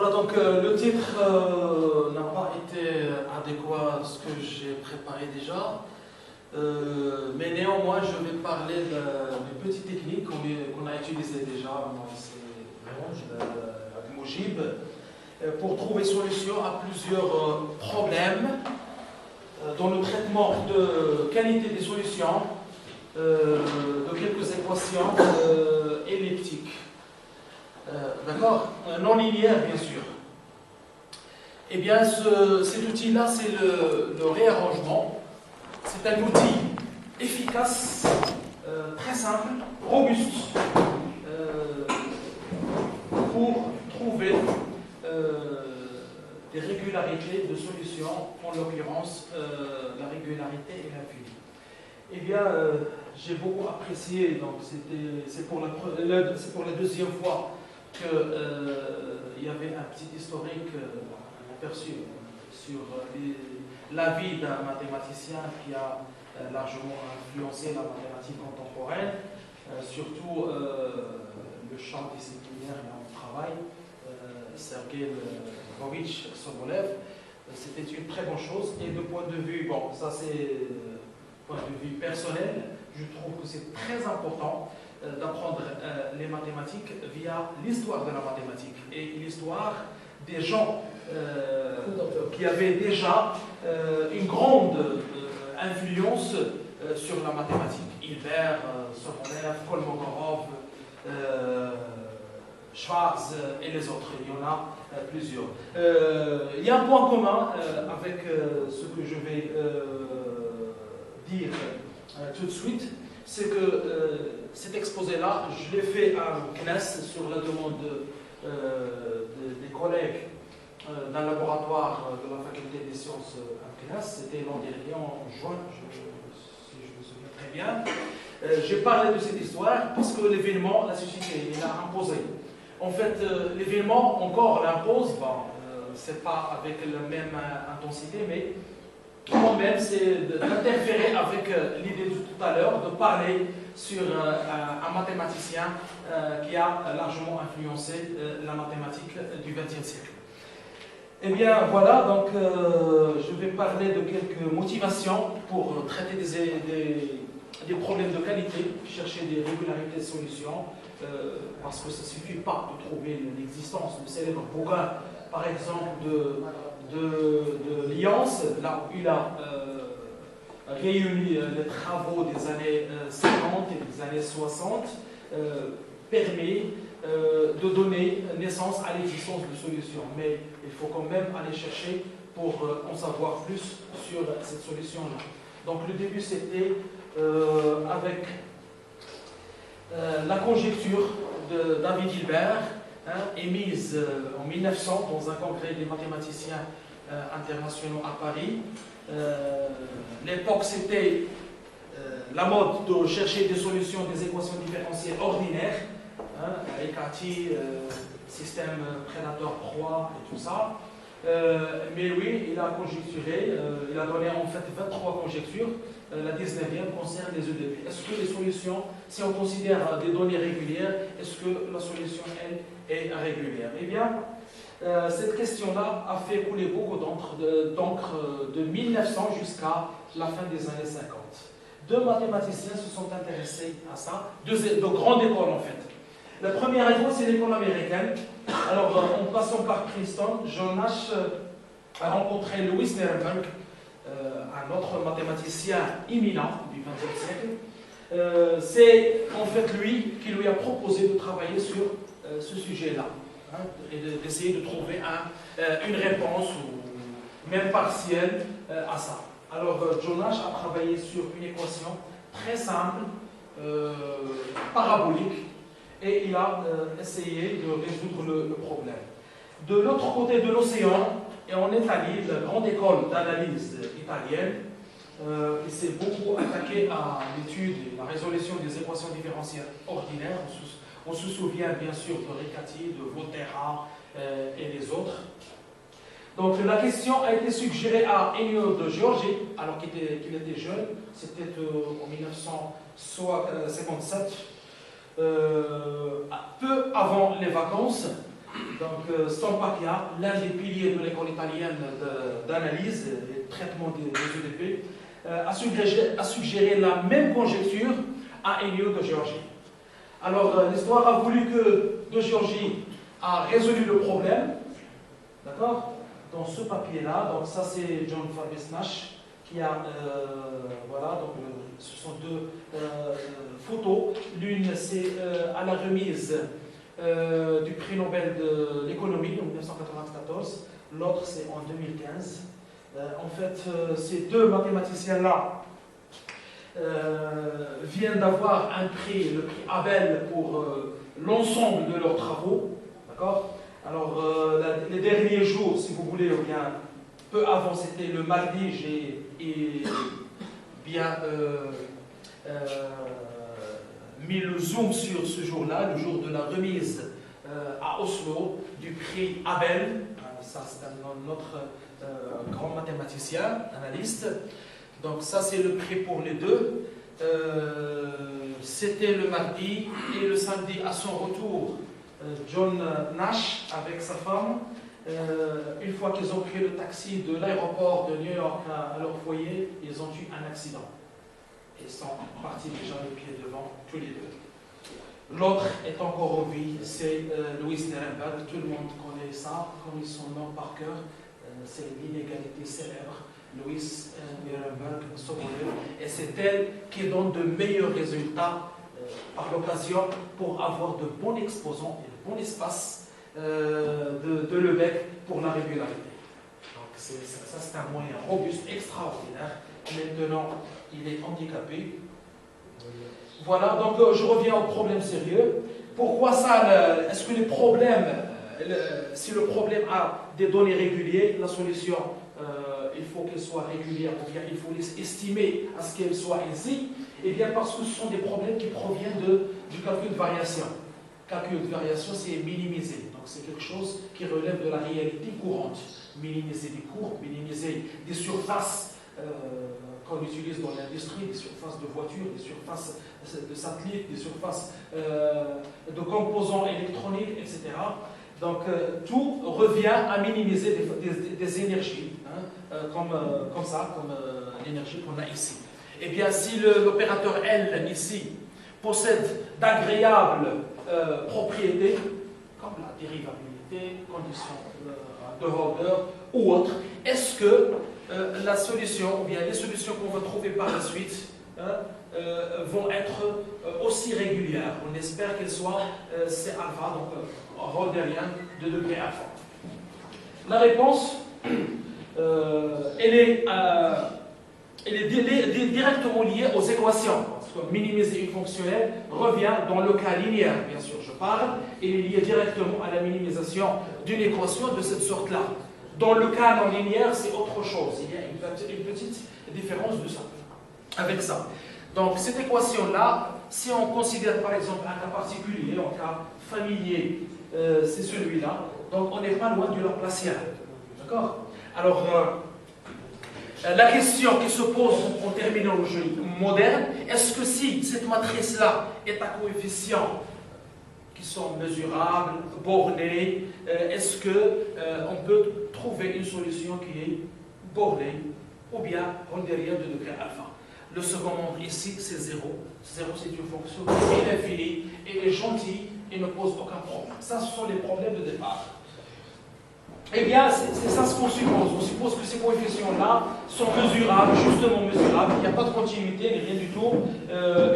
Voilà, donc le titre n'a pas été adéquat à ce que j'ai préparé déjà, mais néanmoins je vais parler d'une petite technique qu'on a utilisée déjà, moi c'est avec Mojib, pour trouver solution à plusieurs problèmes dans le traitement de qualité des solutions de quelques équations elliptiques. D'accord, non linéaire bien sûr. Eh bien, cet outil-là, c'est le réarrangement. C'est un outil efficace, très simple, robuste, pour trouver des régularités de solutions, en l'occurrence la régularité et l'infini. Eh bien, j'ai beaucoup apprécié, donc c'est pour la deuxième fois qu'il y avait un petit historique aperçu sur la vie d'un mathématicien qui a largement influencé la mathématique contemporaine, surtout le champ disciplinaire et on travaille, Sergei Lvovitch Sobolev. C'était une très bonne chose, et de point de vue, bon, ça c'est point de vue personnel, je trouve que c'est très important d'apprendre les mathématiques via l'histoire de la mathématique et l'histoire des gens qui avaient déjà une grande influence sur la mathématique. Hilbert, Sobolev, Kolmogorov, Schwarz et les autres, il y en a plusieurs. Il y a un point commun avec ce que je vais dire tout de suite, c'est que cet exposé-là, je l'ai fait à CNES sur la demande des collègues d'un laboratoire de la faculté des sciences à CNES. C'était l'an dernier, en juin, si je me souviens très bien. J'ai parlé de cette histoire parce que l'événement l'a suscité, il l'a imposé. En fait, l'événement encore l'impose, bon, c'est pas avec la même intensité, mais quand même, c'est d'interférer avec l'idée de tout à l'heure, de parler sur un mathématicien qui a largement influencé la mathématique du XXe siècle. Eh bien, voilà, donc je vais parler de quelques motivations pour traiter des problèmes de qualité, chercher des régularités de solutions, parce que ça ne suffit pas de trouver l'existence du célèbre Bougain, par exemple, de Liance, là où il a réuni les travaux des années 50 et des années 60, permet de donner naissance à l'existence de solutions. Mais il faut quand même aller chercher pour en savoir plus sur cette solution-là. Donc le début c'était avec la conjecture de David Hilbert, émise en 1900 dans un congrès des mathématiciens internationaux à Paris. L'époque, c'était la mode de chercher des solutions des équations différentielles ordinaires, Riccati, système prédateur-proie et tout ça. Mais lui, il a conjecturé, il a donné en fait 23 conjectures. La 19e concerne les EDP. Est-ce que les solutions, si on considère des données régulières, est-ce que la solution, elle, est régulière? Eh bien, cette question-là a fait couler beaucoup d'encre de 1900 jusqu'à la fin des années 50. Deux mathématiciens se sont intéressés à ça, de grandes écoles en fait. La première école, c'est l'école américaine. Alors, en passant par Princeton, John Nash a rencontré Louis Nirenberg, un autre mathématicien éminent du XXe siècle. C'est en fait lui qui lui a proposé de travailler sur ce sujet-là, et d'essayer de trouver une réponse, ou même partielle, à ça. Alors, John Nash a travaillé sur une équation très simple, parabolique, et il a essayé de résoudre le problème. De l'autre côté de l'océan, et en Italie, la grande école d'analyse italienne, qui s'est beaucoup attaquée à l'étude et la résolution des équations différentielles ordinaires. On se souvient bien sûr de Riccati, de Volterra et les autres. Donc la question a été suggérée à Ennio de Giorgi, alors qu'il était jeune, c'était en 1957, peu avant les vacances. Donc, Stampacchia, l'un des piliers de l'école italienne d'analyse et de traitement des EDP, a suggéré la même conjecture à Ennio de Giorgi. Alors, l'histoire a voulu que de Giorgi a résolu le problème, d'accord, dans ce papier-là. Donc, ça, c'est John Fabrice Nash qui a, voilà, donc ce sont deux photos. L'une, c'est à la remise du prix Nobel de l'économie en 1994. L'autre, c'est en 2015. En fait, ces deux mathématiciens-là viennent d'avoir un prix, le prix Abel, pour l'ensemble de leurs travaux. D'accord ? Alors, les derniers jours, si vous voulez, ou bien peu avant, c'était le mardi, j'ai bien mis le zoom sur ce jour-là, le jour de la remise à Oslo du prix Abel. Ça, c'est un autre grand mathématicien, analyste. Donc ça, c'est le prix pour les deux. C'était le mardi et le samedi, à son retour, John Nash avec sa femme, une fois qu'ils ont pris le taxi de l'aéroport de New York à leur foyer, ils ont eu un accident. Ils sont partis déjà les pieds devant, tous les deux. L'autre est encore en vie, c'est Louis Nirenberg. Tout le monde connaît ça, connaît son nom par cœur. C'est l'inégalité célèbre. Louis Nirenberg, et c'est elle qui donne de meilleurs résultats par l'occasion pour avoir de bons exposants et de bons espaces de Lebesgue pour la régularité. Donc ça c'est un moyen robuste, extraordinaire. Maintenant, il est handicapé. Voilà, donc je reviens au problème sérieux. Pourquoi ça? Est-ce que les problèmes, si le problème a des données régulières, la solution, il faut qu'elle soit régulière, ou bien il faut les estimer à ce qu'elle soit ainsi? Eh bien, parce que ce sont des problèmes qui proviennent du calcul de variation. Calcul de variation, c'est minimiser. Donc, c'est quelque chose qui relève de la réalité courante. Minimiser des courbes, minimiser des surfaces qu'on utilise dans l'industrie, des surfaces de voitures, des surfaces de satellites, des surfaces de composants électroniques, etc. Donc, tout revient à minimiser des énergies, hein, comme ça, comme l'énergie qu'on a ici. Eh bien, si l'opérateur L, ici, possède d'agréables propriétés, comme la dérivabilité, condition de Hölder ou autre, est-ce que la solution, ou bien les solutions qu'on va trouver par la suite, vont être aussi régulières? On espère qu'elles soient C alpha, donc Hölderien de degré alpha. La réponse, elle est directement liée aux équations. Parce que minimiser une fonctionnelle revient dans le cas linéaire, bien sûr, je parle, et il est lié directement à la minimisation d'une équation de cette sorte-là. Dans le cas non linéaire, c'est autre chose. Il y a une petite différence de ça, avec ça. Donc, cette équation-là, si on considère par exemple un cas particulier, un cas familier, c'est celui-là, donc on n'est pas loin du Laplacien. D'accord? Alors, la question qui se pose en terminologie moderne, est-ce que si cette matrice-là est à coefficients qui sont mesurables, bornés, est-ce qu'on peut trouver une solution qui est bornée ou bien Hölderienne de degré alpha? Le second nombre ici, c'est 0. 0, c'est une fonction qui est infinie, et est gentille et ne pose aucun problème. Ça, ce sont les problèmes de départ. Eh bien, c'est ça ce qu'on suppose. On suppose que ces coefficients-là sont mesurables, justement mesurables. Il n'y a pas de continuité, ni rien du tout.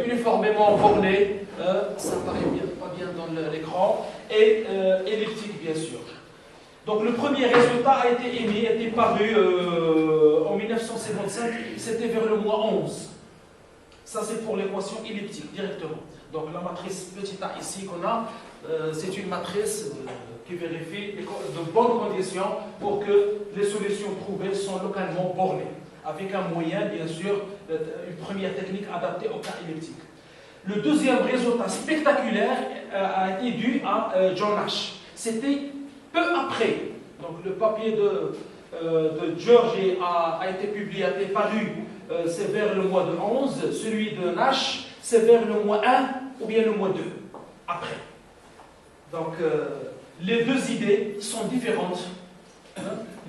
Uniformément borné, ça paraît pas bien dans l'écran, et elliptique, bien sûr. Donc, le premier résultat a été émis, a été paru en 1955, c'était vers le mois 11. Ça, c'est pour l'équation elliptique, directement. Donc, la matrice petit a ici qu'on a, c'est une matrice qui vérifie de bonnes conditions pour que les solutions trouvées sont localement bornées, avec un moyen, bien sûr, une première technique adaptée au cas elliptique. Le deuxième résultat spectaculaire a été dû à John Nash. C'était peu après. Donc le papier de Giorgi a été publié, a été paru, c'est vers le mois de 11. Celui de Nash, c'est vers le mois 1 ou bien le mois 2, après. Donc, les deux idées sont différentes.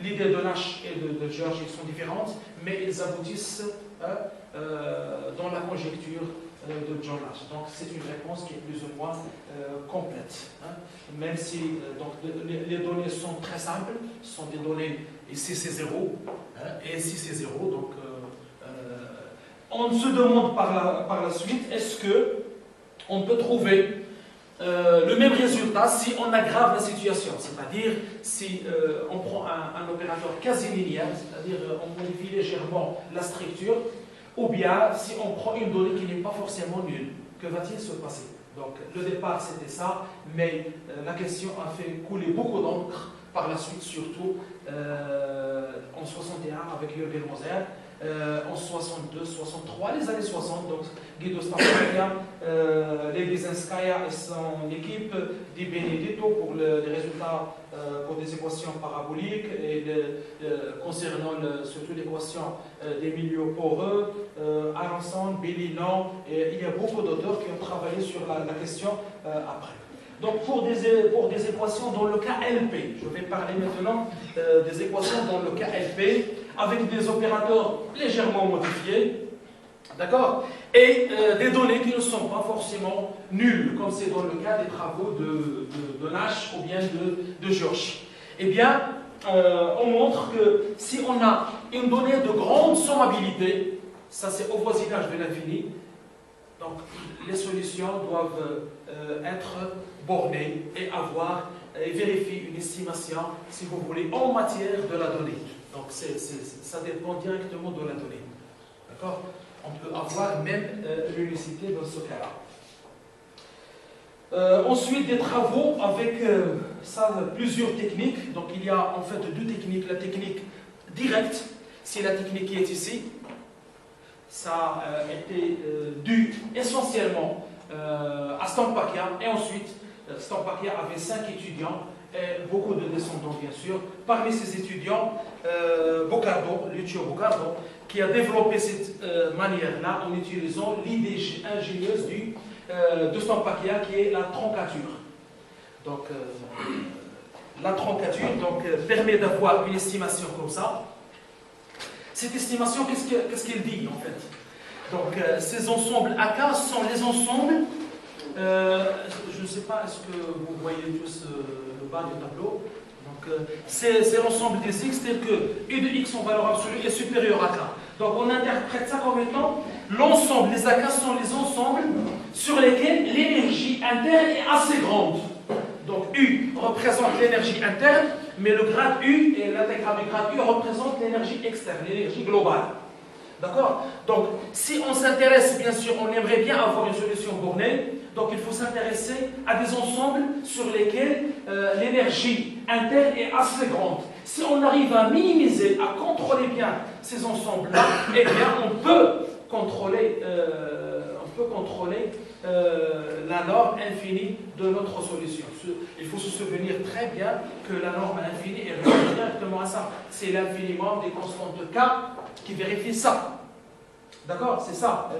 L'idée de Nash et de George sont différentes, mais ils aboutissent dans la conjecture de John Nash. Donc c'est une réponse qui est plus ou moins complète. Même si donc, les données sont très simples, ce sont des données, ici c'est 0, et ici c'est 0. Donc on se demande par la suite, est-ce qu'on peut trouver le même résultat si on aggrave la situation, c'est-à-dire si on prend un opérateur quasi linéaire, c'est-à-dire on modifie légèrement la structure, ou bien si on prend une donnée qui n'est pas forcément nulle, que va-t-il se passer? Donc le départ c'était ça, mais la question a fait couler beaucoup d'encre par la suite, surtout en 61 avec Jürgen Moser, en 62, 63, les années 60, donc Guido Stampaglia, Levi Zenskaya et son équipe, Di Benedetto pour les résultats pour des équations paraboliques et concernant surtout l'équation des milieux poreux, Aronson, Billy Long, et il y a beaucoup d'auteurs qui ont travaillé sur la question après. Donc pour des équations dans le cas LP, je vais parler maintenant des équations dans le cas LP avec des opérateurs légèrement modifiés, d'accord, et des données qui ne sont pas forcément nulles, comme c'est dans le cas des travaux de Nash ou bien de George. Eh bien, on montre que si on a une donnée de grande sommabilité, ça c'est au voisinage de l'infini, donc les solutions doivent être bornées et vérifier une estimation, si vous voulez, en matière de la donnée. Donc ça dépend directement de la donnée. D'accord? On peut avoir même l'unicité dans ce cas-là. Ensuite, des travaux avec plusieurs techniques. Donc il y a en fait deux techniques. La technique directe, c'est la technique qui est ici. Ça a été dû essentiellement à Stampaglia. Et ensuite, Stampaglia avait 5 étudiants et beaucoup de descendants bien sûr. Parmi ces étudiants, Lucio Boccardo, qui a développé cette manière-là en utilisant l'idée ingénieuse de Stampaglia qui est la troncature. Donc la troncature permet d'avoir une estimation comme ça. Cette estimation, qu'est-ce qu'elle dit en fait? Donc ces ensembles AK sont les ensembles, je ne sais pas, est-ce que vous voyez tous le bas du tableau? Donc c'est l'ensemble des X tel que U de X en valeur absolue est supérieur à K. Donc on interprète ça comme étant l'ensemble, les AK sont les ensembles sur lesquels l'énergie interne est assez grande. Donc U représente l'énergie interne, mais le grade U et l'intégrale du grade U représentent l'énergie externe, l'énergie globale. D'accord? Donc, si on s'intéresse, bien sûr, on aimerait bien avoir une solution bornée, donc il faut s'intéresser à des ensembles sur lesquels l'énergie interne est assez grande. Si on arrive à minimiser, à contrôler bien ces ensembles-là, eh bien, on peut contrôler la norme infinie de notre solution. Il faut se souvenir très bien que la norme infinie est reliée directement à ça. C'est l'infinimum des constantes de K qui vérifie ça. D'accord? C'est ça,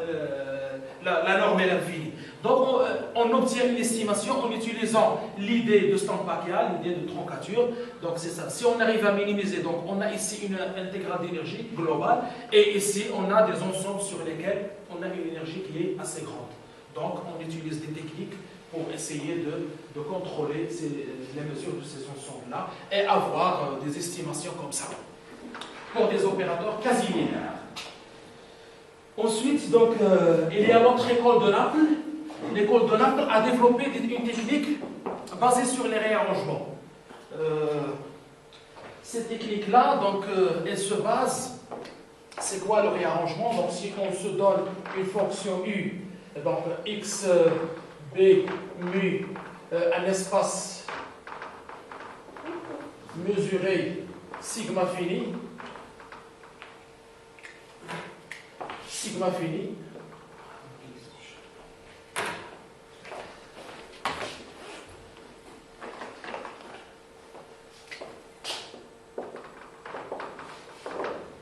la norme est l'infini. Donc, on obtient une estimation en utilisant l'idée de Stampaglia, l'idée de troncature. Donc, c'est ça. Si on arrive à minimiser, donc on a ici une intégrale d'énergie globale, et ici, on a des ensembles sur lesquels on a une énergie qui est assez grande. Donc, on utilise des techniques pour essayer de contrôler les mesures de ces ensembles-là et avoir des estimations comme ça pour des opérateurs quasi linéaires. Ensuite, donc, il y a l'autre école de Naples. L'école de Naples a développé une technique basée sur les réarrangements. Cette technique-là, donc, elle se base. C'est quoi le réarrangement? Donc, si on se donne une fonction U, donc x, b, mu, un espace mesuré sigma fini,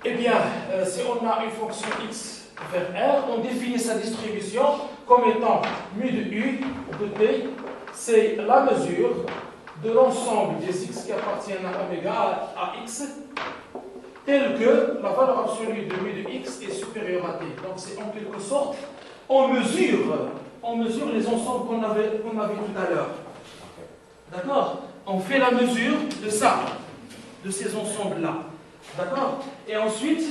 eh bien, si on a une fonction x vers R, on définit sa distribution comme étant mu de U de T, c'est la mesure de l'ensemble des x qui appartiennent à oméga à x, tel que la valeur absolue de mu de x est supérieure à t. Donc c'est en quelque sorte, on mesure les ensembles qu'on avait tout à l'heure. D'accord? On fait la mesure de ça, de ces ensembles-là. D'accord? Et ensuite,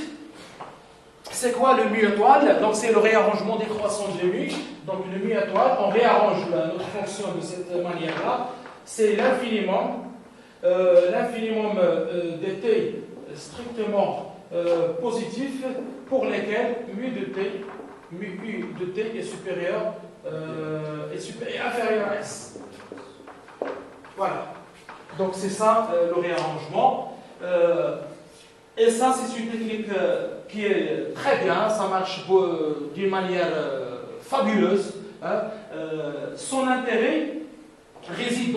c'est quoi le mu étoile? Donc c'est le réarrangement des croissances de mu. Donc le mu étoile, on réarrange notre fonction de cette manière-là. C'est l'infinimum de t strictement positif pour lesquels mu u de t est supérieur est inférieur à s. Voilà. Donc c'est ça le réarrangement. Et ça, c'est une technique qui est très bien, ça marche d'une manière fabuleuse. Hein. Son intérêt réside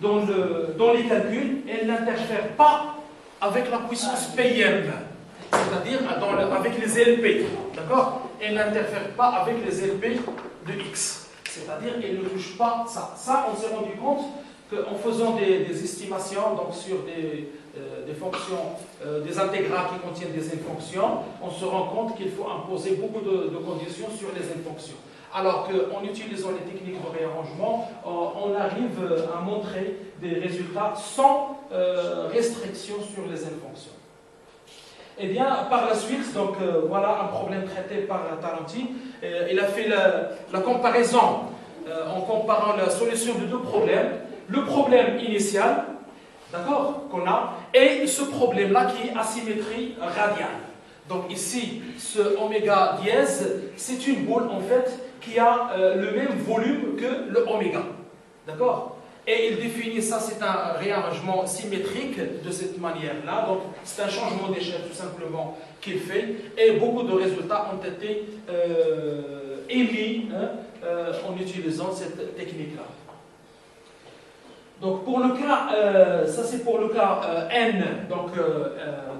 dans les calculs. Elle n'interfère pas avec la puissance PM, c'est-à-dire avec les LP. D'accord? Elle n'interfère pas avec les LP de X. C'est-à-dire qu'elle ne touche pas ça. Ça, on s'est rendu compte qu'en faisant des estimations donc sur des fonctions, des intégrales qui contiennent des infonctions, on se rend compte qu'il faut imposer beaucoup de conditions sur les infonctions. Alors qu'en utilisant les techniques de réarrangement, on arrive à montrer des résultats sans restriction sur les infonctions. Eh bien, par la suite, donc voilà un problème traité par Tarenti. Il a fait la comparaison en comparant la solution de deux problèmes. Le problème initial, d'accord, qu'on a, et ce problème-là qui est asymétrie radiale. Donc ici, ce oméga dièse, c'est une boule en fait qui a le même volume que le oméga. D'accord? Et il définit ça, c'est un réarrangement symétrique de cette manière-là. Donc c'est un changement d'échelle tout simplement qu'il fait. Et beaucoup de résultats ont été émis en utilisant cette technique-là. Donc pour le cas, ça c'est pour le cas n, donc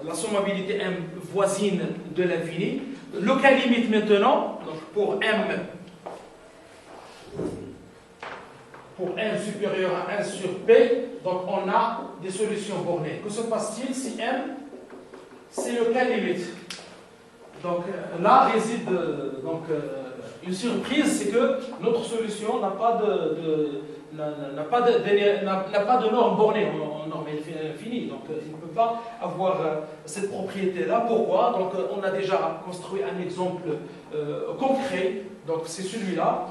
la sommabilité m voisine de l'infini. Le cas limite maintenant, donc pour n supérieur à 1 sur p, donc on a des solutions bornées. Que se passe-t-il si m, c'est le cas limite? Donc là réside une surprise, c'est que notre solution n'a pas de norme bornée en norme infinie. Donc il ne peut pas avoir cette propriété-là. Pourquoi? Donc on a déjà construit un exemple concret, donc c'est celui-là.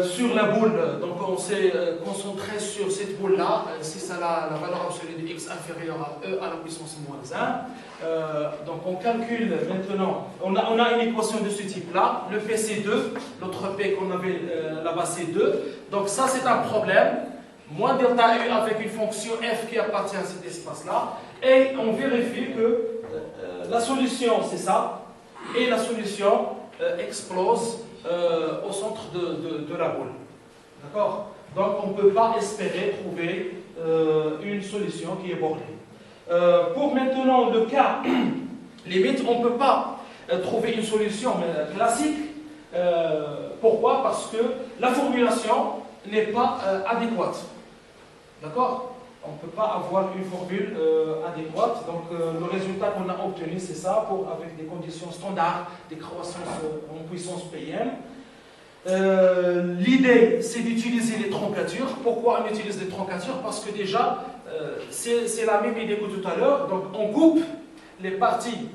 Sur la boule, donc on s'est concentré sur cette boule-là, si ça a la valeur absolue de x inférieure à e à la puissance moins 1. Donc on calcule maintenant, on a une équation de ce type-là, le p c'est 2, l'autre p qu'on avait là-bas c'est 2. Donc ça c'est un problème, moins delta u avec une fonction f qui appartient à cet espace-là, et on vérifie que la solution c'est ça, et la solution explose au centre de la boule. D'accord? Donc on ne peut pas espérer trouver une solution qui est bornée. Pour maintenant le cas limite, on ne peut pas trouver une solution classique. Pourquoi? Parce que la formulation n'est pas adéquate. D'accord? On ne peut pas avoir une formule adéquate. Donc le résultat qu'on a obtenu, c'est ça, avec des conditions standards, des croissances en puissance PM. L'idée, c'est d'utiliser les troncatures. Pourquoi on utilise les troncatures? Parce que déjà, c'est la même idée que tout à l'heure. Donc on coupe les parties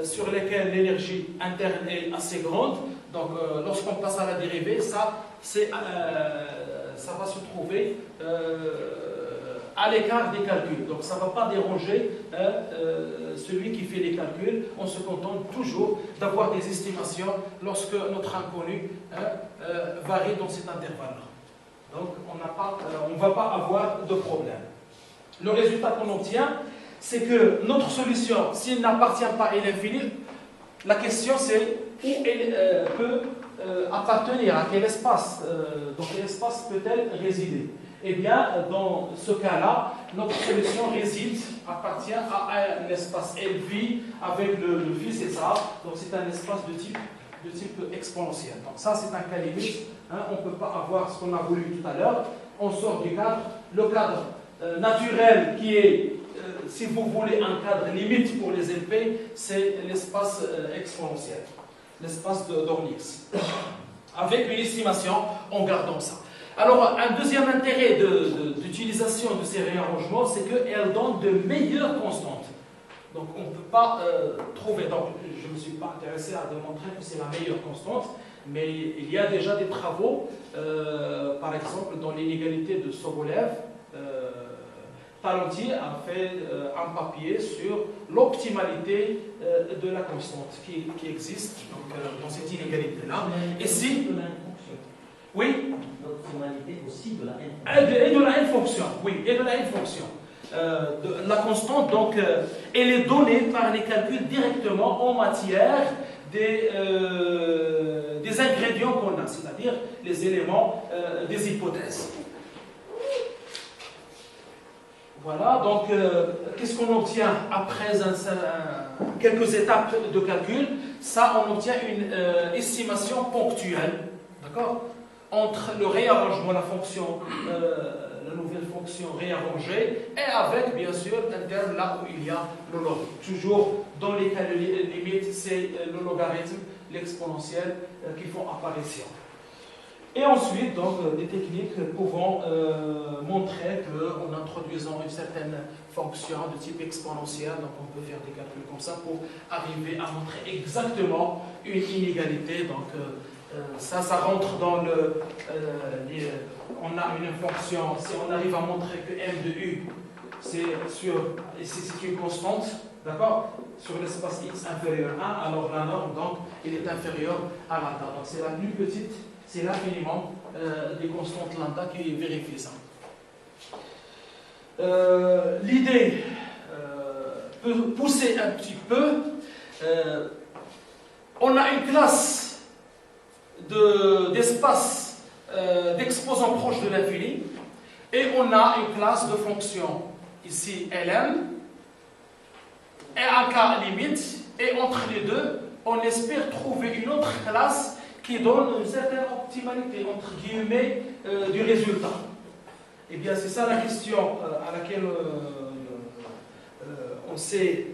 sur lesquelles l'énergie interne est assez grande. Donc lorsqu'on passe à la dérivée, ça va se trouver à l'écart des calculs. Donc ça ne va pas déranger celui qui fait les calculs. On se contente toujours d'avoir des estimations lorsque notre inconnu varie dans cet intervalle-là. Donc on ne va pas avoir de problème. Le résultat qu'on obtient, c'est que notre solution, s'il n'appartient pas à l'infini, la question c'est où elle peut appartenir, à quel espace, dans quel espace peut-elle résider? Eh bien, dans ce cas-là, notre solution appartient à un espace LV avec le phi, c'est ça. Donc c'est un espace de type exponentiel. Donc ça, c'est un cas limite. Hein, on ne peut pas avoir ce qu'on a voulu tout à l'heure. on sort du cadre. Le cadre naturel qui est, si vous voulez, un cadre limite pour les LP, c'est l'espace exponentiel, l'espace d'Ornix, avec une estimation en gardant ça. Alors, un deuxième intérêt d'utilisation de ces réarrangements, c'est qu'elles donnent de meilleures constantes. Donc, on ne peut pas trouver. Donc, je ne me suis pas intéressé à démontrer que c'est la meilleure constante, mais il y a déjà des travaux, par exemple, dans l'inégalité de Sobolev. Parenti a fait un papier sur l'optimalité de la constante qui existe donc, dans cette inégalité-là. Et si... Oui. L'optimalité aussi de la n-fonction. Et de la n-fonction, oui, et de la n-fonction. La constante, donc, elle est donnée par les calculs directement en matière des ingrédients qu'on a, c'est-à-dire les éléments des hypothèses. Voilà, donc, qu'est-ce qu'on obtient après quelques étapes de calcul? Ça, on obtient une estimation ponctuelle, d'accord, entre le réarrangement, la fonction, la nouvelle fonction réarrangée, et avec, bien sûr, un terme là où il y a le log. Toujours dans les cas limites, c'est le logarithme, l'exponentiel qui font apparition. Et ensuite, donc, des techniques pouvant montrer qu'en introduisant une certaine fonction de type exponentiel, donc on peut faire des calculs comme ça pour arriver à montrer exactement une inégalité. Donc, ça rentre dans le... on a une fonction, si on arrive à montrer que m de u, c'est une constante, d'accord, sur l'espace x inférieur à 1, alors la norme, donc, il est inférieur à lambda. Donc, c'est la plus petite, c'est l'infiniment des constantes lambda qui vérifie ça. L'idée peut pousser un petit peu. On a une classe d'espace d'exposants proches de l'infini et on a une classe de fonctions ici Lm et un cas limite, et entre les deux on espère trouver une autre classe qui donne une certaine optimalité entre guillemets du résultat. Et bien c'est ça la question à laquelle on s'est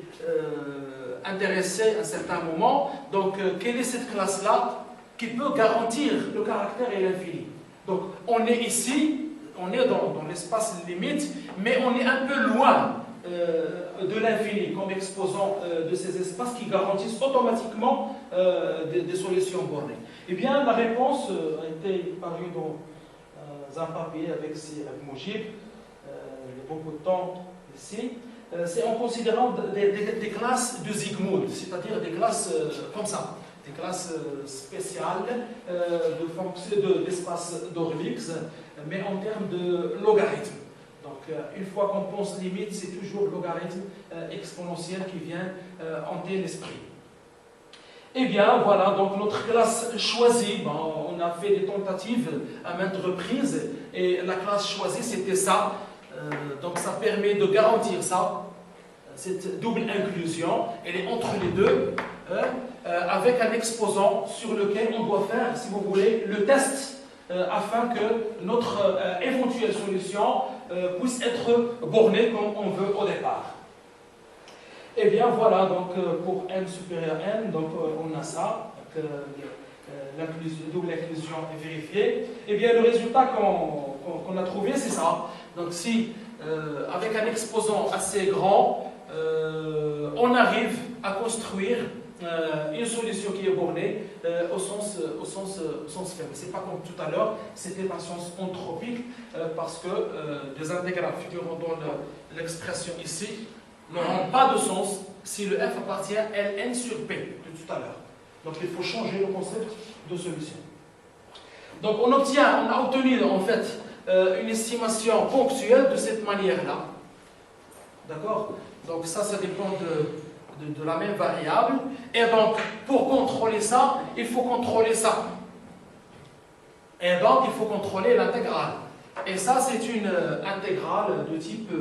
intéressé à un certain moment. Donc quelle est cette classe là qui peut garantir le caractère et l'infini? Donc, on est ici, on est dans l'espace limite, mais on est un peu loin de l'infini comme exposant de ces espaces qui garantissent automatiquement des solutions bornées. Eh bien, la réponse a été parue dans un papier avec Moujib, il y a beaucoup de temps ici. C'est en considérant des classes de Zygmunt, c'est-à-dire des classes comme ça. Des classes spéciales d'espace d'Orlix, mais en termes de logarithme. Donc, une fois qu'on pense limite, c'est toujours logarithme exponentiel qui vient hanter l'esprit. Eh bien, voilà, donc notre classe choisie, on a fait des tentatives à maintes reprises, et la classe choisie, c'était ça. Donc, ça permet de garantir ça, cette double inclusion, elle est entre les deux. Avec un exposant sur lequel on doit faire, si vous voulez, le test afin que notre éventuelle solution puisse être bornée comme on veut au départ. Et bien voilà, donc pour n supérieur à n, donc on a ça, la double inclusion est vérifiée. Et bien le résultat qu'on a trouvé, c'est ça. Donc si avec un exposant assez grand, on arrive à construire une solution qui est bornée au sens faible. C'est pas comme tout à l'heure, c'était un sens anthropique parce que des intégrales figurant dans l'expression ici n'auront pas de sens si le f appartient à Ln sur P de tout à l'heure. Donc il faut changer le concept de solution. Donc on a obtenu en fait une estimation ponctuelle de cette manière-là. D'accord? Donc ça dépend de la même variable. Et donc, pour contrôler ça, il faut contrôler ça. Et donc, il faut contrôler l'intégrale. Et ça, c'est une intégrale de type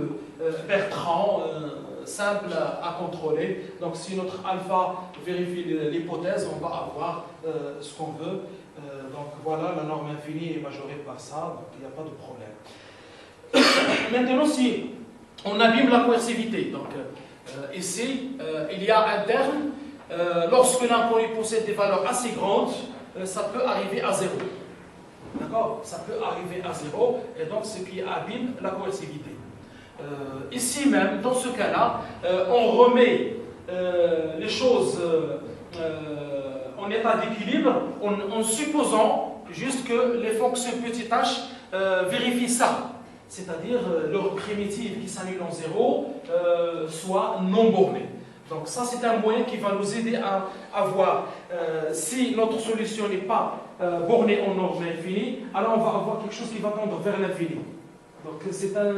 Bertrand, simple à contrôler. Donc, si notre alpha vérifie l'hypothèse, on va avoir ce qu'on veut. Donc voilà, la norme infinie est majorée par ça, donc il n'y a pas de problème. Maintenant, si on abîme la coercivité, donc ici, il y a un terme, lorsque l'inconnu possède des valeurs assez grandes, ça peut arriver à 0. D'accord? Ça peut arriver à 0, et donc ce qui abîme la coercivité. Ici même, dans ce cas-là, on remet les choses en état d'équilibre en supposant juste que les fonctions petit h vérifient ça. C'est-à-dire leur primitive qui s'annule en 0 soit non bornée. Donc ça, c'est un moyen qui va nous aider à voir si notre solution n'est pas bornée en norme infinie, alors on va avoir quelque chose qui va tendre vers l'infini. Donc c'est un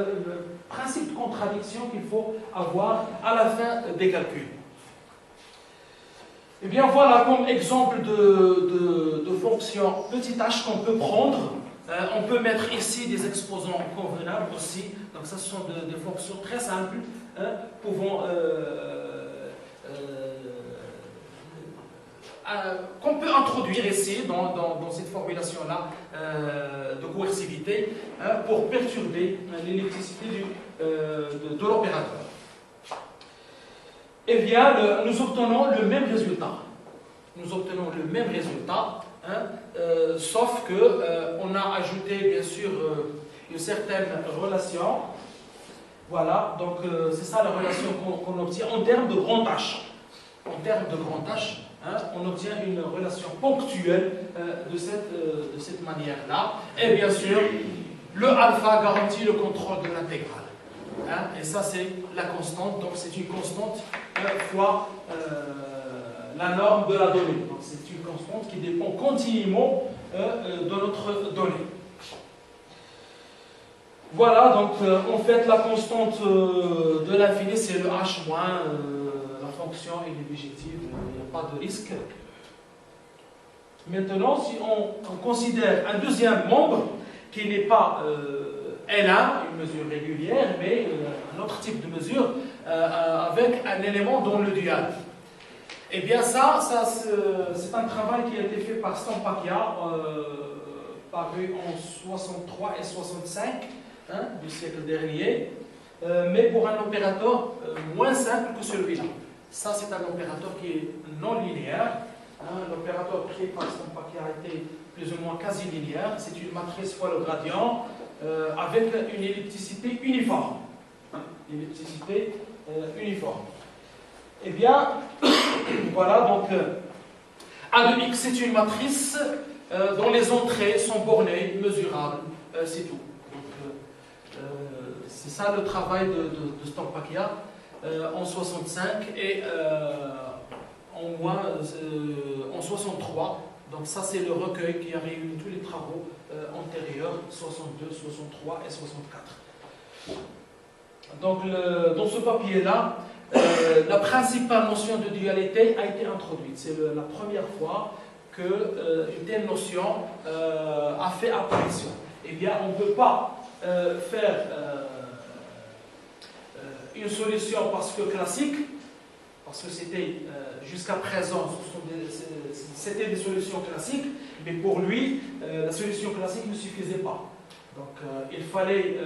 principe de contradiction qu'il faut avoir à la fin des calculs. Et bien voilà comme exemple de fonction petit h qu'on peut prendre. On peut mettre ici des exposants convenables aussi. Donc ça, ce sont des fonctions très simples, pouvant qu'on peut introduire ici dans cette formulation-là de coercivité pour perturber l'électricité de l'opérateur. Eh bien, nous obtenons le même résultat. Nous obtenons le même résultat, sauf qu'on a ajouté bien sûr une certaine relation. Voilà, donc c'est ça la relation qu'on obtient en termes de grand H. En termes de grand H, on obtient une relation ponctuelle de cette manière-là. Et bien sûr, le alpha garantit le contrôle de l'intégrale. Et ça, c'est la constante. Donc, c'est une constante fois la norme de la donnée. Donc, c'est une constante qui dépend continuellement de notre donnée. Voilà, donc en fait, la constante de l'infini, c'est le h moins la fonction est bijective, il n'y a pas de risque. Maintenant, si on considère un deuxième membre qui n'est pas L1, une mesure régulière, mais un autre type de mesure avec un élément dans le dual. Eh bien ça c'est un travail qui a été fait par Stampacchia, paru en 63 et 65 du siècle dernier, mais pour un opérateur moins simple que celui-là. Ça, c'est un opérateur qui est non linéaire. L'opérateur créé par Stampacchia a été plus ou moins quasi linéaire. C'est une matrice fois le gradient avec une ellipticité uniforme. Ellipticité uniforme. Eh bien, voilà, donc A de x, c'est une matrice dont les entrées sont bornées, mesurables, c'est tout. C'est ça le travail de Stampacchia en 65 et en 63. Donc ça, c'est le recueil qui a réuni tous les travaux antérieurs, 62, 63 et 64. Donc dans ce papier-là, la principale notion de dualité a été introduite. C'est la première fois qu'une telle notion a fait apparition. Eh bien, on ne peut pas faire une solution parce que classique, parce que c'était jusqu'à présent, c'était des solutions classiques, mais pour lui, la solution classique ne suffisait pas. Donc, il fallait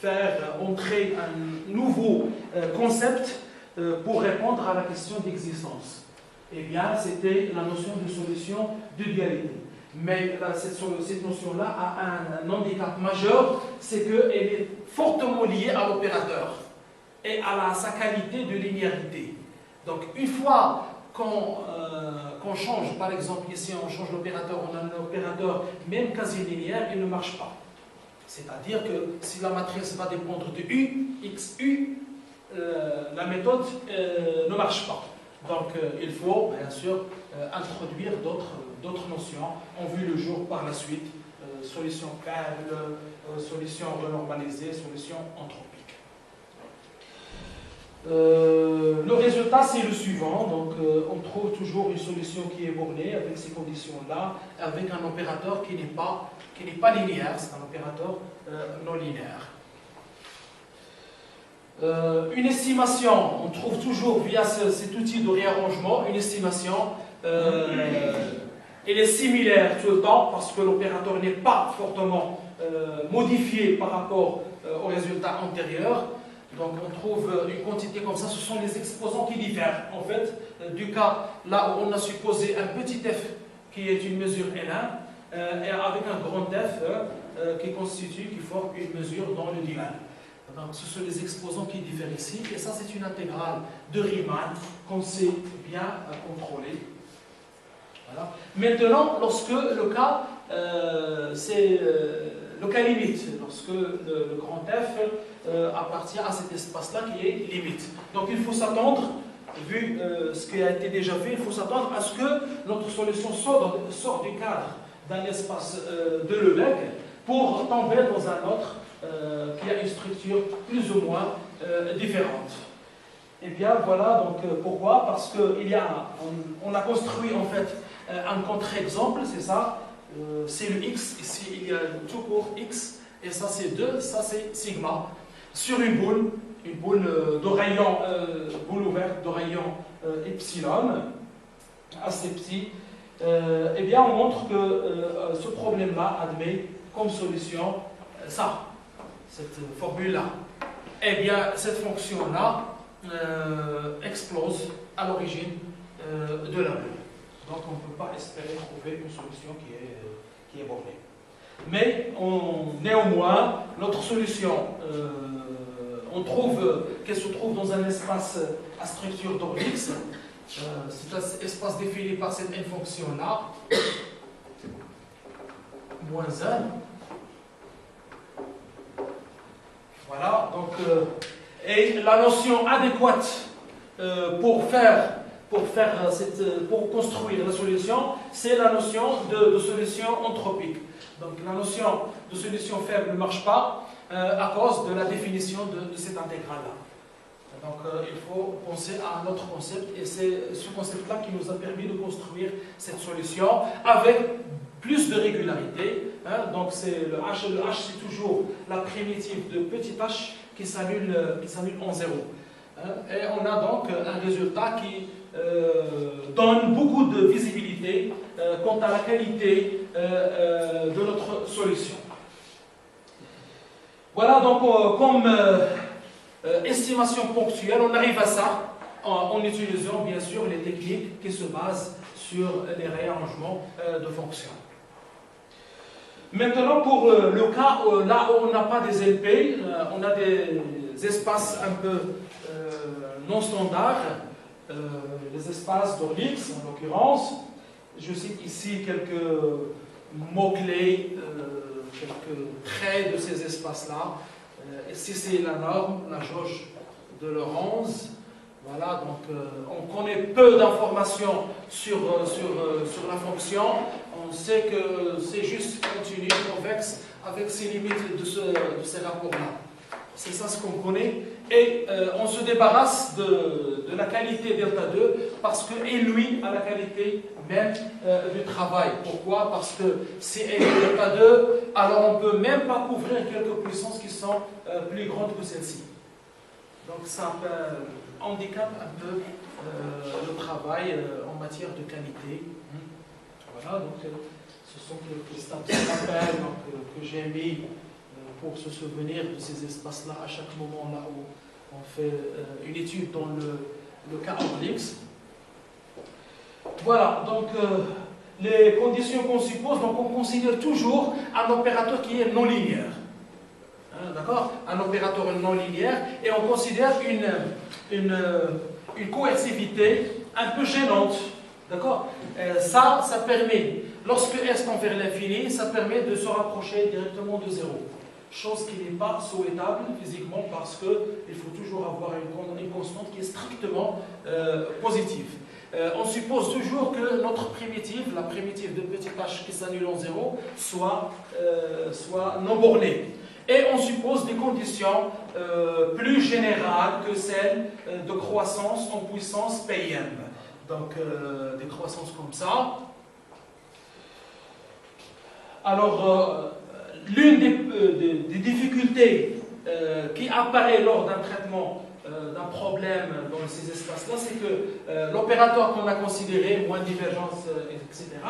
faire entrer un nouveau concept pour répondre à la question d'existence. Eh bien, c'était la notion de solution de dualité. Mais cette notion-là a un handicap majeur, c'est qu'elle est fortement liée à l'opérateur et à sa qualité de linéarité. Donc, une fois qu'on change, par exemple, ici on change l'opérateur, on a un opérateur même quasi linéaire, il ne marche pas. C'est-à-dire que si la matrice va dépendre de U, XU, la méthode ne marche pas. Donc, il faut, bien sûr, introduire d'autres notions. On vu le jour par la suite, solution câble, solution renormalisée, solution anthropique. Le résultat, c'est le suivant. Donc, on trouve toujours une solution qui est bornée avec ces conditions-là, avec un opérateur qui n'est pas linéaire, c'est un opérateur non linéaire. Une estimation, on trouve toujours via cet outil de réarrangement une estimation il est similaire tout le temps parce que l'opérateur n'est pas fortement modifié par rapport au résultat antérieur. Donc on trouve une quantité comme ça, ce sont les exposants qui diffèrent en fait du cas là où on a supposé un petit f qui est une mesure N1 et avec un grand f qui forme une mesure dans le Riemann. Donc ce sont les exposants qui diffèrent ici et ça c'est une intégrale de Riemann qu'on sait bien contrôler. Voilà. Maintenant, lorsque le cas c'est le cas limite, lorsque le grand f appartient à cet espace-là qui est limite. Donc il faut s'attendre, vu ce qui a été déjà fait, il faut s'attendre à ce que notre solution sorte du cadre d'un espace de Lebesgue pour tomber dans un autre qui a une structure plus ou moins différente. Et bien voilà donc pourquoi, parce qu'on a construit en fait un contre-exemple, c'est ça, c'est le x, ici il y a tout court x, et ça c'est 2, ça c'est sigma, sur une boule de rayon, boule ouverte de rayon epsilon, assez petit. Eh bien on montre que ce problème-là admet comme solution ça, cette formule-là. Eh bien cette fonction-là explose à l'origine de la bulle. Donc on ne peut pas espérer trouver une solution qui est bornée. Mais néanmoins, notre solution, on trouve qu'elle se trouve dans un espace à structure d'Orlix. C'est un espace défini par cette fonction-là, moins 1. Voilà, donc, et la notion adéquate pour construire la solution, c'est la notion de solution entropique. Donc la notion de solution faible ne marche pas à cause de la définition de cette intégrale-là. Donc il faut penser à un autre concept, et c'est ce concept-là qui nous a permis de construire cette solution avec plus de régularité. Hein. Donc c'est le H c'est toujours la primitive de petit h qui s'annule en 0. Hein. Et on a donc un résultat qui donne beaucoup de visibilité quant à la qualité de notre solution. Voilà donc comme estimation ponctuelle, on arrive à ça en utilisant bien sûr les techniques qui se basent sur les réarrangements de fonctions. Maintenant pour le cas là où on n'a pas des LP, on a des espaces un peu non standards, les espaces d'Orlix en l'occurrence. Je cite ici quelques mots-clés, quelques traits de ces espaces-là. Ici c'est la norme, la jauge de Lorentz. Voilà, donc on connaît peu d'informations sur la fonction. On sait que c'est juste continu, convexe, avec ses limites de ces rapports-là. C'est ça ce qu'on connaît. Et on se débarrasse de la qualité delta 2 parce qu'elle nuit à la qualité même du travail. Pourquoi? Parce que si elle est delta 2, alors on ne peut même pas couvrir quelques puissances qui sont plus grandes que celle-ci. Donc ça handicape un peu le travail en matière de qualité. Voilà, donc ce sont quelques rappels que j'ai mis pour se souvenir de ces espaces-là à chaque moment là où on fait une étude dans le cas Orlix. Voilà, donc les conditions qu'on suppose, donc on considère toujours un opérateur qui est non linéaire. Hein, d'accord? Un opérateur non linéaire, et on considère une coercivité un peu gênante. D'accord? Ça permet, lorsque S tend vers l'infini, ça permet de se rapprocher directement de 0. Chose qui n'est pas souhaitable physiquement parce qu'il faut toujours avoir une constante qui est strictement positive. On suppose toujours que notre primitive, la primitive de petit h qui s'annule en 0, soit non bornée. Et on suppose des conditions plus générales que celles de croissance en puissance PM. Donc des croissances comme ça. Alors, l'une des difficultés qui apparaît lors d'un traitement d'un problème dans ces espaces-là, c'est que l'opérateur qu'on a considéré, moins de divergence, etc.,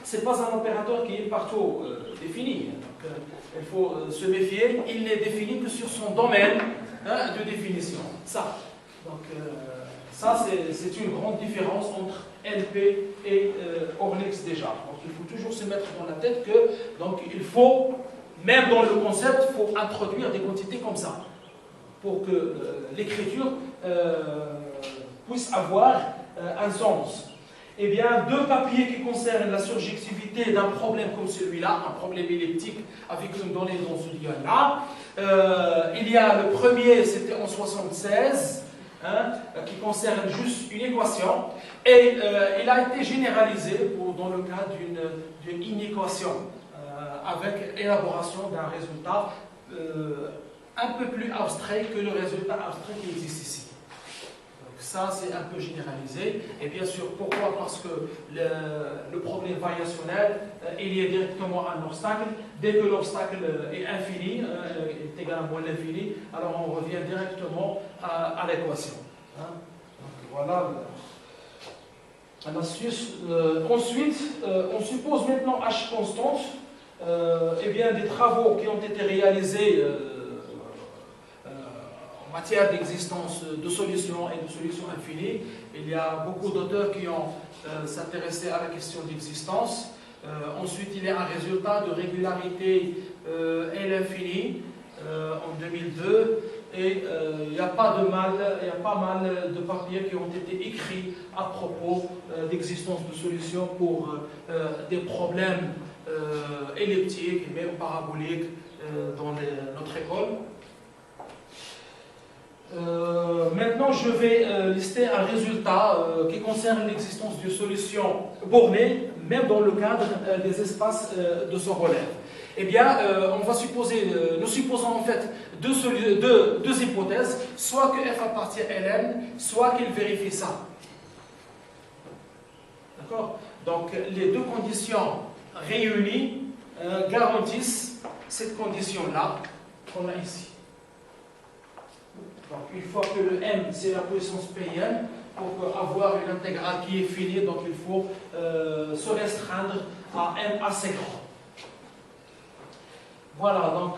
ce n'est pas un opérateur qui est partout défini. Donc, il faut se méfier, il n'est défini que sur son domaine de définition. Ça. Donc, ça, c'est une grande différence entre LP et Ornex déjà. Donc, il faut toujours se mettre dans la tête que, donc, il faut, même dans le concept, il faut introduire des quantités comme ça, pour que l'écriture puisse avoir un sens. Eh bien, deux papiers qui concernent la surjectivité d'un problème comme celui-là, un problème elliptique avec une donnée dans ce diagramme. Il y a le premier, c'était en 1976, qui concerne juste une équation, et il a été généralisé dans le cas d'une inéquation, avec élaboration d'un résultat un peu plus abstrait que le résultat abstrait qui existe ici. Donc ça, c'est un peu généralisé. Et bien sûr, pourquoi? Parce que le problème variationnel, il y a directement un obstacle. Dès que l'obstacle est infini, est égal à moins l'infini, alors on revient directement à l'équation. Donc voilà l'astuce. Ensuite, on suppose maintenant H constante. Eh bien, des travaux qui ont été réalisés en matière d'existence de solutions et de solutions infinies. Il y a beaucoup d'auteurs qui ont s'intéressé à la question d'existence. Ensuite, il y a un résultat de régularité L infini en 2002. Et il y a pas mal de papiers qui ont été écrits à propos d'existence de solutions pour des problèmes elliptiques et même paraboliques dans notre école. Maintenant, je vais lister un résultat qui concerne l'existence d'une solution bornée, même dans le cadre des espaces de Sobolev. Eh bien, on va supposer, nous supposons en fait deux hypothèses, soit que f appartient à Ln, soit qu'il vérifie ça. D'accord? Donc, les deux conditions réunies garantissent cette condition-là qu'on a ici. Donc, une fois que le m, c'est la puissance Pn, pour avoir une intégrale qui est finie, donc il faut se restreindre à m assez grand. Voilà, donc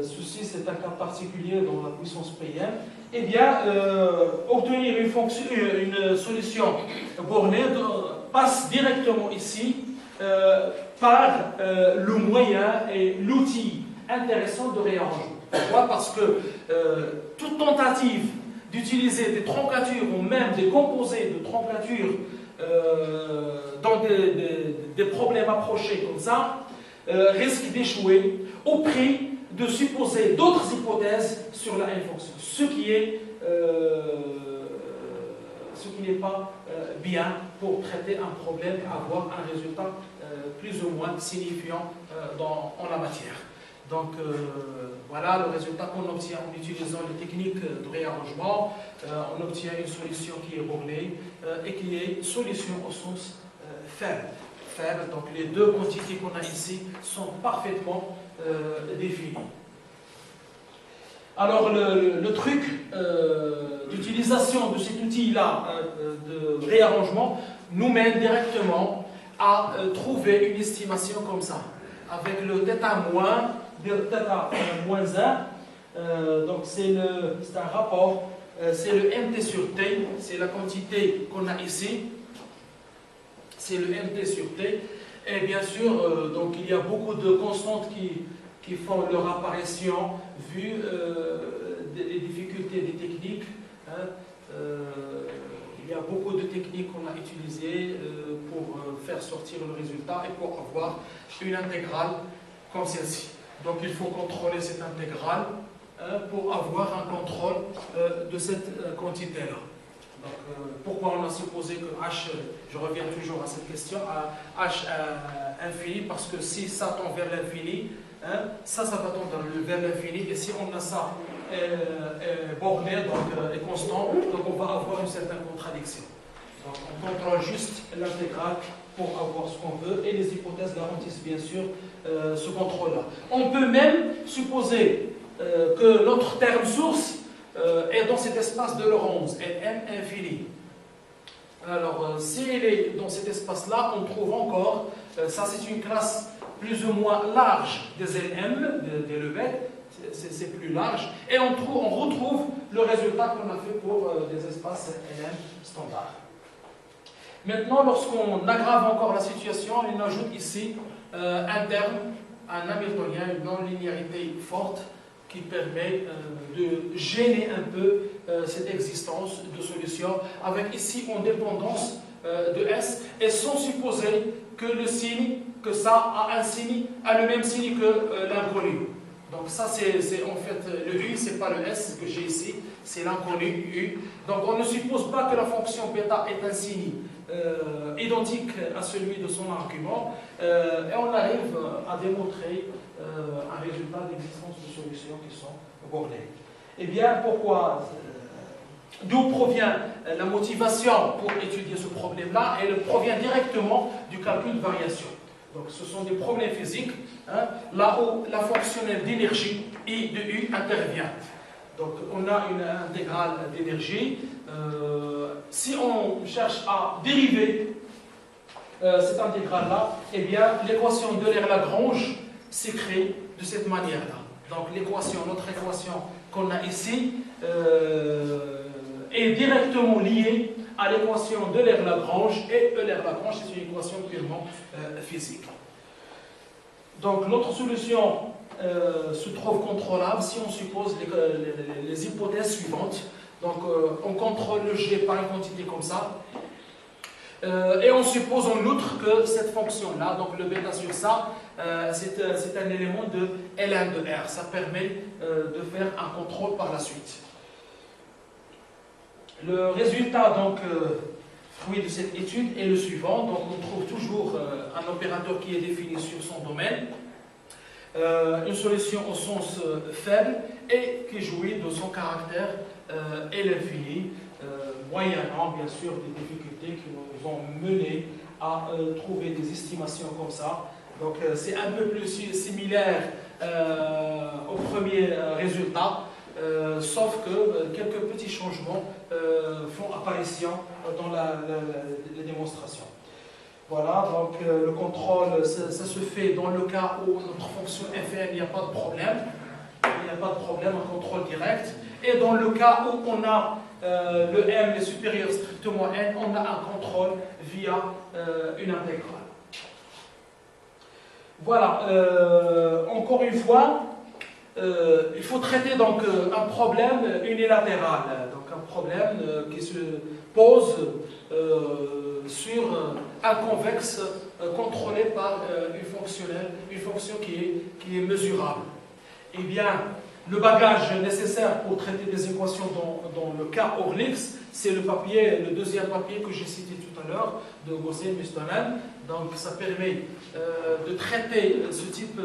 ceci c'est un cas particulier dans la puissance Pn. Eh bien, obtenir une solution bornée passe directement ici par le moyen et l'outil intéressant de réarrangement. Pourquoi? Parce que toute tentative d'utiliser des troncatures ou même des composés de troncatures dans des problèmes approchés comme ça risque d'échouer au prix de supposer d'autres hypothèses sur la fonction, ce qui n'est pas bien pour traiter un problème et avoir un résultat plus ou moins signifiant en la matière. Donc voilà le résultat qu'on obtient en utilisant les techniques de réarrangement. On obtient une solution qui est bornée et qui est solution au sens faible. Donc les deux quantités qu'on a ici sont parfaitement définies. Alors le truc d'utilisation de cet outil-là de réarrangement nous mène directement à trouver une estimation comme ça, avec le θ moins 1. Donc c'est un rapport, c'est le mt sur t, c'est la quantité qu'on a ici. C'est le mt sur t, et bien sûr, donc il y a beaucoup de constantes qui font leur apparition vu les difficultés des techniques. Il y a beaucoup de techniques qu'on a utilisées pour faire sortir le résultat et pour avoir une intégrale comme celle-ci. Donc il faut contrôler cette intégrale pour avoir un contrôle de cette quantité-là. Donc, pourquoi on a supposé que H, je reviens toujours à cette question, à H infini, parce que si ça tend vers l'infini, ça va tendre vers l'infini, et si on a ça borné, donc est constant, donc on va avoir une certaine contradiction. Donc on contrôle juste l'intégrale pour avoir ce qu'on veut, et les hypothèses garantissent bien sûr ce contrôle-là. On peut même supposer que notre terme source est dans cet espace de Lorentz, Lm infini. Alors, si elle est dans cet espace-là, on trouve encore, ça c'est une classe plus ou moins large des Lm, des Lebesgue, c'est plus large, et on retrouve le résultat qu'on a fait pour des espaces Lm standards. Maintenant, lorsqu'on aggrave encore la situation, on ajoute ici un terme, un hamiltonien, une non-linéarité forte qui permet de gêner un peu cette existence de solution, avec ici une dépendance de S, et sans supposer que le signe, que ça a un signe, a le même signe que l'inconnu. Donc ça c'est en fait le U, c'est pas le S que j'ai ici, c'est l'inconnu U. Donc on ne suppose pas que la fonction bêta est un signe identique à celui de son argument, et on arrive à démontrer un résultat d'existence de solutions qui sont bornées. Eh bien, pourquoi d'où provient la motivation pour étudier ce problème-là? Elle provient directement du calcul de variation. Donc, ce sont des problèmes physiques, hein, là où la fonctionnelle d'énergie I de U intervient. Donc, on a une intégrale d'énergie. Si on cherche à dériver cette intégrale-là, eh bien, l'équation d'Euler-Lagrange s'écrit de cette manière-là. Donc, notre équation qu'on a ici, est directement liée à l'équation d'Euler-Lagrange, et Euler-Lagrange, c'est une équation purement physique. Donc, notre solution se trouve contrôlable si on suppose les hypothèses suivantes. Donc, on contrôle le G par une quantité comme ça, et on suppose en outre que cette fonction-là, donc le bêta sur ça, c'est un élément de Ln de R. Ça permet de faire un contrôle par la suite. Le résultat, donc, fruit de cette étude est le suivant. Donc, on trouve toujours un opérateur qui est défini sur son domaine, une solution au sens faible et qui jouit de son caractère L infini, moyennant bien sûr des difficultés qui nous ont mené à trouver des estimations comme ça. Donc, c'est un peu plus similaire au premier résultat. Sauf que quelques petits changements font apparition dans la démonstration. Voilà, donc le contrôle, ça se fait dans le cas où notre fonction fn, il n'y a pas de problème. Il n'y a pas de problème, un contrôle direct. Et dans le cas où on a le m est supérieur strictement à n, on a un contrôle via une intégrale. Voilà, encore une fois, il faut traiter donc un problème unilatéral, donc un problème qui se pose sur un convexe contrôlé par une fonction qui est mesurable. Eh bien, le bagage nécessaire pour traiter des équations dans le cas Orlix, c'est le deuxième papier que j'ai cité tout à l'heure, de Gaussian-Mustonen. Donc, ça permet de traiter ce type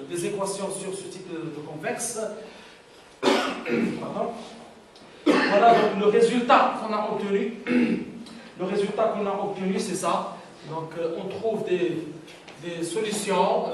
des équations sur ce type de convexe. Pardon. Voilà donc le résultat qu'on a obtenu. Le résultat qu'on a obtenu, c'est ça. Donc, on trouve des solutions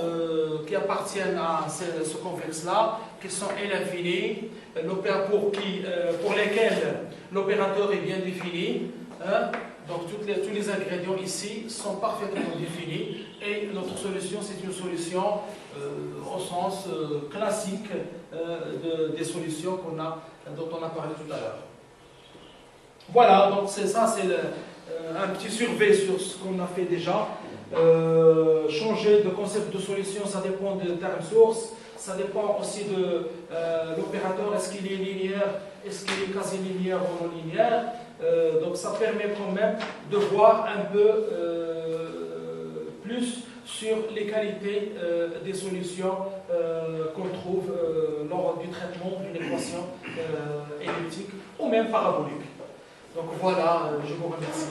qui appartiennent à ce convexe-là, qui sont L infini, pour lesquelles l'opérateur est bien défini. Hein. Donc, tous les ingrédients ici sont parfaitement définis, et notre solution, c'est une solution au sens classique des solutions dont on a parlé tout à l'heure. Voilà, donc c'est un petit survey sur ce qu'on a fait déjà. Changer de concept de solution, ça dépend des termes sources, ça dépend aussi de l'opérateur, est-ce qu'il est linéaire, est-ce qu'il est quasi linéaire ou non linéaire. Donc ça permet quand même de voir un peu plus sur les qualités des solutions qu'on trouve lors du traitement d'une équation elliptique ou même parabolique. Donc voilà, je vous remercie.